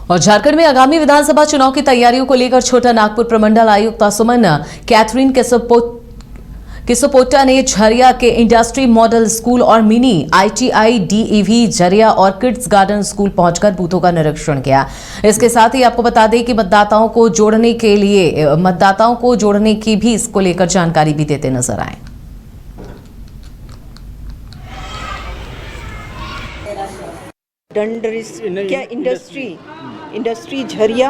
और झारखंड में आगामी विधानसभा चुनाव की तैयारियों को लेकर छोटा नागपुर प्रमंडल आयुक्त सुमन कैथरीन किसोपोटा ने झरिया के इंडस्ट्री मॉडल स्कूल और मिनी ITI DEV झरिया और किड्स गार्डन स्कूल पहुंचकर बूथों का निरीक्षण किया। इसके साथ ही आपको बता दें कि मतदाताओं को जोड़ने की भी इसको लेकर जानकारी भी देते नजर आए। क्या इंडस्ट्री झरिया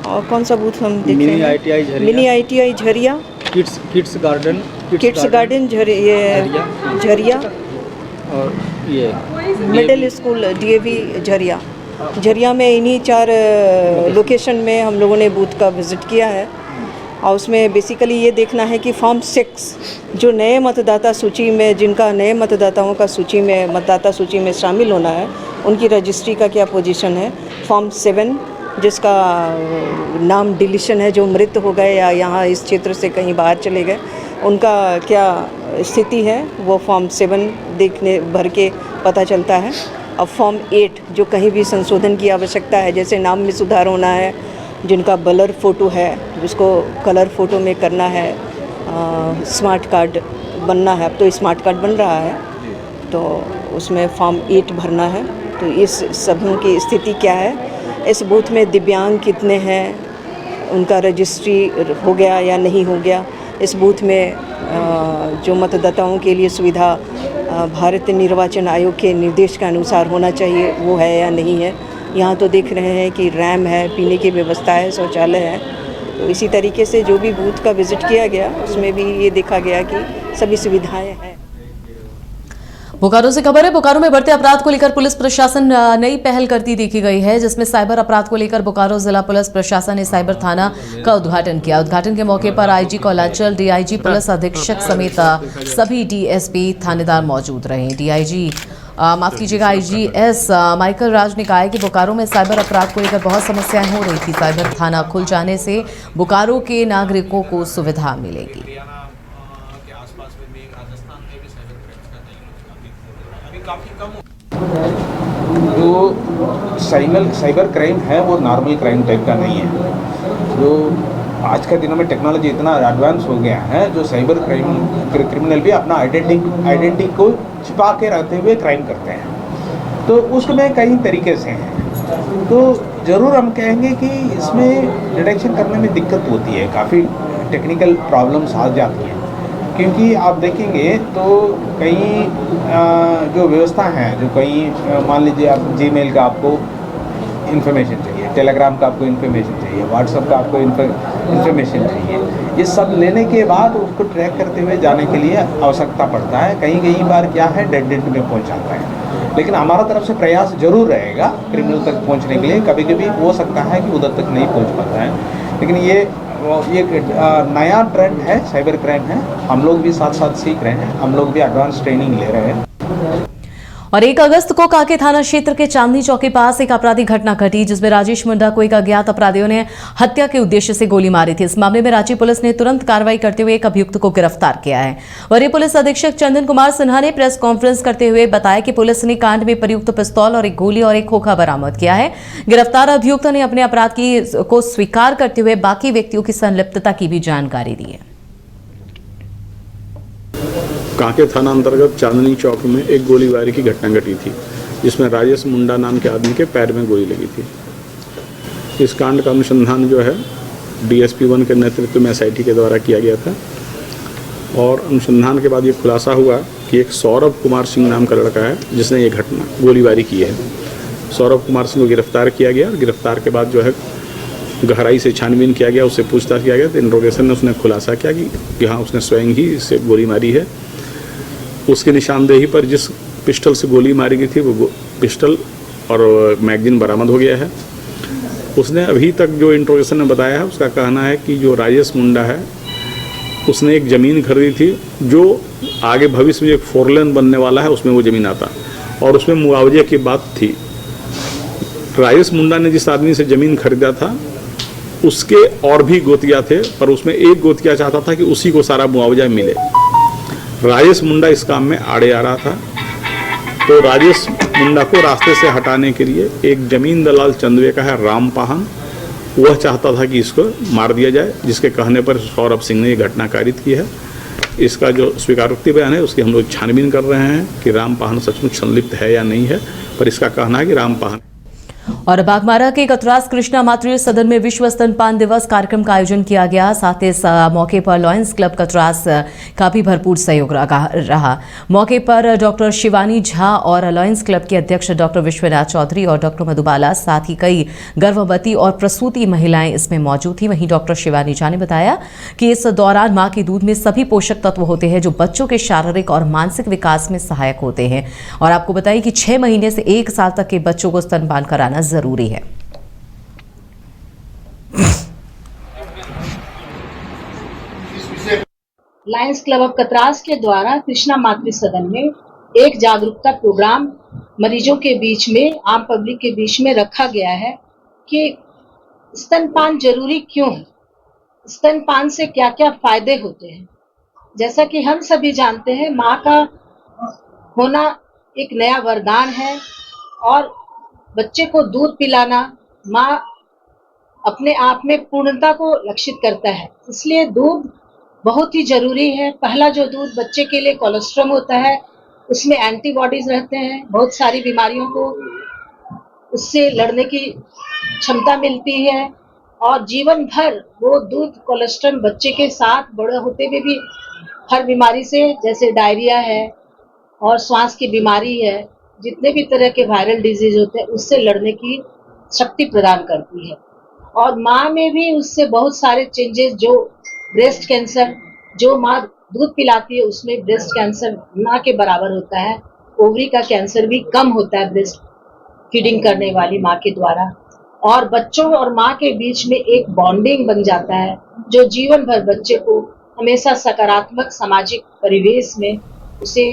और कौन सा बूथ हम देख रहे हैं? Mini ITI Jharia, kids garden Jharia और ये मिडिल स्कूल DAV झरिया में इन्हीं 4 लोकेशन में हम लोगों ने बूथ का विजिट किया है। और उसमें बेसिकली ये देखना है कि फॉर्म 6 जो नए मतदाता सूची में, जिनका नए मतदाताओं का मतदाता सूची में शामिल होना है, उनकी रजिस्ट्री का क्या पोजीशन है। फॉर्म 7 जिसका नाम डिलीशन है, जो मृत हो गए या यहाँ इस क्षेत्र से कहीं बाहर चले गए, उनका क्या स्थिति है, वो फॉर्म 7 भर के पता चलता है। अब फॉर्म 8 जो कहीं भी संशोधन की आवश्यकता है, जैसे नाम में सुधार होना है, जिनका ब्लर फ़ोटो है, जिसको कलर फ़ोटो में करना है, स्मार्ट कार्ड बनना है, अब तो स्मार्ट कार्ड बन रहा है, तो उसमें फॉर्म 8 भरना है। तो इस सभी की स्थिति क्या है, इस बूथ में दिव्यांग कितने हैं, उनका रजिस्ट्री हो गया या नहीं हो गया, इस बूथ में जो मतदाताओं के लिए सुविधा भारतीय निर्वाचन आयोग के निर्देश के अनुसार होना चाहिए वो है या नहीं है। यहाँ तो देख रहे हैं कि रैम है, पीने की व्यवस्था है, शौचालय है। तो इसी तरीके से जो भी बूथ का विजिट किया गया उसमें भी ये देखा गया कि सभी सुविधाएं हैं। बोकारो से खबर है। बोकारो में बढ़ते अपराध को लेकर पुलिस प्रशासन नई पहल करती देखी गई है, जिसमें साइबर अपराध को लेकर बोकारो जिला पुलिस प्रशासन ने साइबर थाना का उद्घाटन किया। उद्घाटन के मौके पर IG कौलाचल, DIG पुलिस अधीक्षक समेत सभी DSP थानेदार मौजूद रहे। IGS माइकल राज ने कहा है कि बोकारो में साइबर अपराध को लेकर बहुत समस्याएं हो रही थी। साइबर थाना खुल जाने से बोकारो के नागरिकों को सुविधा मिलेगी। जो साइबर क्राइम है वो नॉर्मल क्राइम टाइप का नहीं है। जो आज के दिनों में टेक्नोलॉजी इतना एडवांस हो गया है, जो साइबर क्रिमिनल भी अपना आइडेंटिटी को छिपा के रखते हुए क्राइम करते हैं। तो उसमें कई तरीके से हैं, तो ज़रूर हम कहेंगे कि इसमें डिटेक्शन करने में दिक्कत होती है, काफ़ी टेक्निकल प्रॉब्लम्स आ जाती हैं। क्योंकि आप देखेंगे तो कई जो व्यवस्था हैं, जो कई मान लीजिए आप जीमेल का आपको इन्फॉर्मेशन चाहिए, टेलीग्राम का आपको इन्फॉर्मेशन चाहिए, व्हाट्सएप का आपको इन्फॉर्मेशन चाहिए, ये सब लेने के बाद उसको ट्रैक करते हुए जाने के लिए आवश्यकता पड़ता है। कई बार क्या है, डेड एंड में पहुंच जाता है। लेकिन हमारा तरफ से प्रयास जरूर रहेगा क्रिमिनल तक पहुंचने के लिए। कभी कभी हो सकता है कि उधर तक नहीं पहुंच पाता है, लेकिन ये नया ट्रेंड है, साइबर क्राइम है। हम लोग भी साथ साथ सीख रहे हैं, हम लोग भी एडवांस ट्रेनिंग ले रहे हैं। और 1 अगस्त को कांके थाना क्षेत्र के चांदनी चौक के पास एक आपराधिक घटना घटी, जिसमें राजेश मुंडा को एक अज्ञात अपराधियों ने हत्या के उद्देश्य से गोली मारी थी। इस मामले में रांची पुलिस ने तुरंत कार्रवाई करते हुए एक अभियुक्त को गिरफ्तार किया है। वरीय पुलिस अधीक्षक चंदन कुमार सिन्हा ने प्रेस कॉन्फ्रेंस करते हुए बताया कि पुलिस ने कांड में प्रयुक्त पिस्तौल और एक गोली और एक खोखा बरामद किया है। गिरफ्तार अभियुक्त ने अपने अपराध को स्वीकार करते हुए बाकी व्यक्तियों की संलिप्तता की भी जानकारी दी है। कांके थाना अंतर्गत चांदनी चौक में एक गोलीबारी की घटना घटी थी, जिसमें राजेश मुंडा नाम के आदमी के पैर में गोली लगी थी। इस कांड का अनुसंधान जो है DSP 1 के नेतृत्व में SIT के द्वारा किया गया था, और अनुसंधान के बाद ये खुलासा हुआ कि एक सौरभ कुमार सिंह नाम का लड़का है जिसने ये घटना गोलीबारी की है। सौरभ कुमार सिंह को गिरफ्तार किया गया, और गिरफ्तार के बाद जो है गहराई से छानबीन किया गया, उससे पूछताछ किया गया, तो इंट्रोगेशन में उसने खुलासा किया कि हाँ, उसने स्वयं ही इससे गोली मारी है। उसकी निशानदेही पर जिस पिस्टल से गोली मारी गई थी वो पिस्टल और मैगजीन बरामद हो गया है। उसने अभी तक जो इंट्रोगेशन में बताया है, उसका कहना है कि जो राजेश मुंडा है उसने एक ज़मीन खरीदी थी, जो आगे भविष्य में एक 4 लेन बनने वाला है, उसमें वो ज़मीन आता, और उसमें मुआवजे की बात थी। राजेश मुंडा ने जिस आदमी से ज़मीन खरीदा था उसके और भी गोतिया थे, पर उसमें एक गोतिया चाहता था कि उसी को सारा मुआवजा मिले। राजेश मुंडा इस काम में आड़े आ रहा था, तो राजेश मुंडा को रास्ते से हटाने के लिए एक जमीन दलाल चंदवे का है रामपाहन, वह चाहता था कि इसको मार दिया जाए, जिसके कहने पर सौरभ सिंह ने ये घटना कारित की है। इसका जो स्वीकारोक्ति बयान है उसकी हम लोग छानबीन कर रहे हैं कि रामपाहन सचमुच संलिप्त है या नहीं है, पर इसका कहना है कि रामपाहन। और बागमारा के कतरास कृष्णा मातृ सदन में विश्व स्तनपान दिवस कार्यक्रम का आयोजन किया गया। साथ ही इस मौके पर लॉयंस क्लब कतरास का भी भरपूर सहयोग रहा। मौके पर डॉक्टर शिवानी झा और लॉयंस क्लब के अध्यक्ष डॉक्टर विश्वनाथ चौधरी और डॉक्टर मधुबाला, साथ ही कई गर्भवती और प्रसूति महिलाएं इसमें मौजूद थी। वहीं डॉक्टर शिवानी झा ने बताया कि इस दौरान मां के दूध में सभी पोषक तत्व होते हैं जो बच्चों के शारीरिक और मानसिक विकास में सहायक होते हैं। और आपको बताइए कि 6 महीने से 1 साल तक के बच्चों को स्तनपान कराना जरूरी है। लायंस क्लब ऑफ कतरास के द्वारा कृष्णा मातृ सदन में एक जागरूकता प्रोग्राम मरीजों के बीच में, आम पब्लिक के बीच में रखा गया है कि स्तनपान जरूरी क्यों है, स्तनपान से क्या क्या फायदे होते हैं। जैसा कि हम सभी जानते हैं, माँ का होना एक नया वरदान है और बच्चे को दूध पिलाना माँ अपने आप में पूर्णता को लक्षित करता है, इसलिए दूध बहुत ही जरूरी है। पहला जो दूध बच्चे के लिए कोलेस्ट्रॉम होता है, उसमें एंटीबॉडीज रहते हैं, बहुत सारी बीमारियों को उससे लड़ने की क्षमता मिलती है और जीवन भर वो दूध कोलेस्ट्रॉम बच्चे के साथ बड़े होते हुए भी हर बीमारी से, जैसे डायरिया है और श्वास की बीमारी है, जितने भी तरह के वायरल डिजीज होते हैं उससे लड़ने की शक्ति प्रदान करती है। और माँ में भी उससे बहुत सारे चेंजेस, जो ब्रेस्ट कैंसर, जो माँ दूध पिलाती है उसमें ब्रेस्ट कैंसर ना के बराबर होता है। ओवरी का कैंसर भी कम होता है ब्रेस्ट फीडिंग करने वाली माँ के द्वारा। और बच्चों और माँ के बीच में एक बॉन्डिंग बन जाता है जो जीवन भर बच्चे को हमेशा सकारात्मक सामाजिक परिवेश में उसे